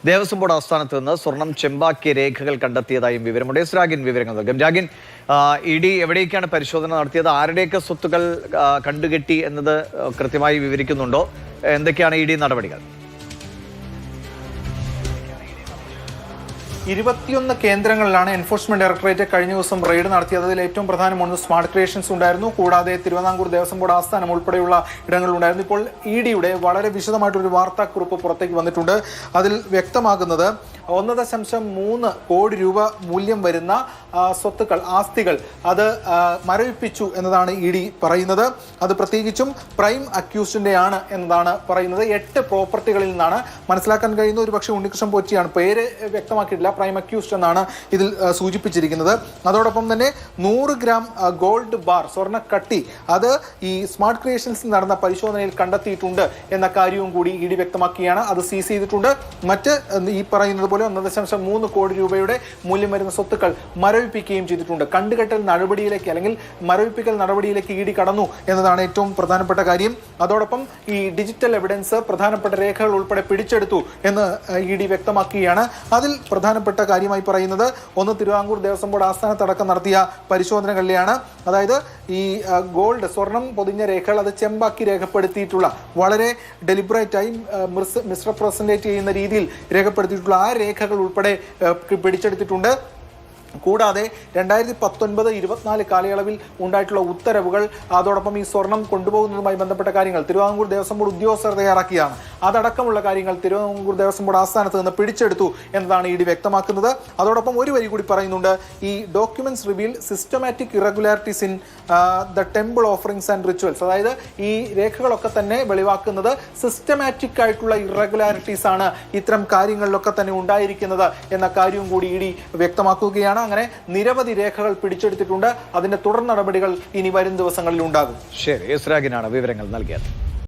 Devaswom board ആസ്ഥാനത്ത് നിന്ന് സ്വർണം ചെമ്പാക്കിയ രേഖകൾ കണ്ടെത്തിയതായും വിവരമുണ്ട്. രാഗിൻ വിവരങ്ങൾ നൽകും. രാഗിൻ, ഇ ഡി എവിടേക്കാണ് പരിശോധന നടത്തിയത്? ആരുടെയൊക്കെ സ്വത്തുക്കൾ കണ്ടുകെട്ടി എന്നത് കൃത്യമായി വിവരിക്കുന്നുണ്ടോ? എന്തൊക്കെയാണ് ഇ ഡി നടപടികൾ? 21 കേന്ദ്രങ്ങളിലാണ് എൻഫോഴ്സ്മെന്റ് ഡയറക്ടറേറ്റ് കഴിഞ്ഞ ദിവസം റെയ്ഡ് നടത്തിയത്. അതിൽ ഏറ്റവും പ്രധാനമാണ് സ്മാർട്ട് ക്രിയേഷൻസ് ഉണ്ടായിരുന്നു. കൂടാതെ തിരുവിതാംകൂർ ദേവസ്വം ബോർഡ് ആസ്ഥാനം ഉൾപ്പെടെയുള്ള ഇടങ്ങളുണ്ടായിരുന്നു. ഇപ്പോൾ ഇ ഡിയുടെ വളരെ വിശദമായിട്ടൊരു വാർത്താക്കുറിപ്പ് പുറത്തേക്ക് വന്നിട്ടുണ്ട്. അതിൽ വ്യക്തമാകുന്നത് 1.3 കോടി രൂപ മൂല്യം വരുന്ന സ്വത്തുക്കൾ, ആസ്തികൾ അത് മരവിപ്പിച്ചു എന്നതാണ് ഇ ഡി പറയുന്നത്. അത് പ്രത്യേകിച്ചും പ്രൈം അക്യൂസ്ഡിന്റെ ആണ് എന്നതാണ് പറയുന്നത്. 8 പ്രോപ്പർട്ടികളിൽ നിന്നാണ് മനസ്സിലാക്കാൻ കഴിയുന്നത്. ഒരു പക്ഷേ ഉണ്ണികൃഷ്ണൻ പോറ്റിയാണ്, പേര് വ്യക്തമാക്കിയിട്ടില്ല, പ്രൈം അക്യൂസ്ഡ് എന്നാണ് ഇതിൽ സൂചിപ്പിച്ചിരിക്കുന്നത്. അതോടൊപ്പം തന്നെ 100 ഗ്രാം ഗോൾഡ് ബാർ, സ്വർണ്ണക്കട്ടി, അത് ഈ സ്മാർട്ട് ക്രിയേഷൻസിൽ നടന്ന പരിശോധനയിൽ കണ്ടെത്തിയിട്ടുണ്ട് എന്ന കാര്യവും കൂടി ഇ ഡി വ്യക്തമാക്കിയാണ്. അത് സീസ് ചെയ്തിട്ടുണ്ട്. മറ്റ് ഈ പറയുന്നത് പോലെ 1.3 കോടി രൂപയുടെ മൂല്യം വരുന്ന സ്വത്തുക്കൾ മരവിപ്പിക്കുകയും ചെയ്തിട്ടുണ്ട്. കണ്ടുകെട്ടൽ നടപടിയിലേക്ക് അല്ലെങ്കിൽ മരവിപ്പിക്കൽ നടപടിയിലേക്ക് ഇ ഡി കടന്നു എന്നതാണ് ഏറ്റവും പ്രധാനപ്പെട്ട കാര്യം. അതോടൊപ്പം ഈ ഡിജിറ്റൽ എവിഡൻസ്, പ്രധാനപ്പെട്ട രേഖകൾ ഉൾപ്പെടെ പിടിച്ചെടുത്തു എന്ന് ഇ ഡി വ്യക്തമാക്കുകയാണ്. അതിൽ പ്രധാനപ്പെട്ട കാര്യമായി പറയുന്നത് ഒന്ന്, തിരുവിതാംകൂർ ദേവസ്വം ബോർഡ് ആസ്ഥാനത്തടക്കം നടത്തിയ പരിശോധനകളിലെയാണ്. അതായത് ഈ ഗോൾഡ്, സ്വർണം പൊതിഞ്ഞ രേഖകൾ അത് ചെമ്പാക്കി രേഖപ്പെടുത്തിയിട്ടുള്ള, വളരെ ഡെലിബറേറ്റായി മിസ്റെപ്രസെന്റേറ്റ് ചെയ്യുന്ന രീതിയിൽ രേഖപ്പെടുത്തിയിട്ടുള്ള ആ രേഖകൾ ഉൾപ്പെടെ പിടിച്ചെടുത്തിട്ടുണ്ട്. കൂടാതെ 2019-24 കാലയളവിൽ ഉണ്ടായിട്ടുള്ള ഉത്തരവുകൾ, അതോടൊപ്പം ഈ സ്വർണം കൊണ്ടുപോകുന്നതുമായി ബന്ധപ്പെട്ട കാര്യങ്ങൾ തിരുവിതാംകൂർ ദേവസ്വം ബോർഡ് ഉദ്യോഗസ്ഥർ തയ്യാറാക്കിയാണ്. അതടക്കമുള്ള കാര്യങ്ങൾ തിരുവിതാംകൂർ ദേവസ്വം ബോർഡ് ആസ്ഥാനത്ത് നിന്ന് പിടിച്ചെടുത്തു എന്നതാണ് ഇ ഡി വ്യക്തമാക്കുന്നത്. അതോടൊപ്പം ഒരു വരി കൂടി പറയുന്നുണ്ട്, ഈ documents reveal systematic irregularities in the temple offerings and rituals. അതായത് ഈ രേഖകളൊക്കെ തന്നെ വെളിവാക്കുന്നത് സിസ്റ്റമാറ്റിക് ആയിട്ടുള്ള ഇറഗുലാരിറ്റീസ് ആണ് ഇത്തരം കാര്യങ്ങളിലൊക്കെ തന്നെ ഉണ്ടായിരിക്കുന്നത് എന്ന കാര്യവും കൂടി ഇ ഡി വ്യക്തമാക്കുകയാണ്. അങ്ങനെ നിരവധി രേഖകൾ പിടിച്ചെടുത്തിട്ടുണ്ട്. അതിന്റെ തുടർ നടപടികൾ ഇനി വരും ദിവസങ്ങളിൽ ഉണ്ടാകും. ശരി, രാഗിനാണ് വിവരങ്ങൾ നൽകിയത്.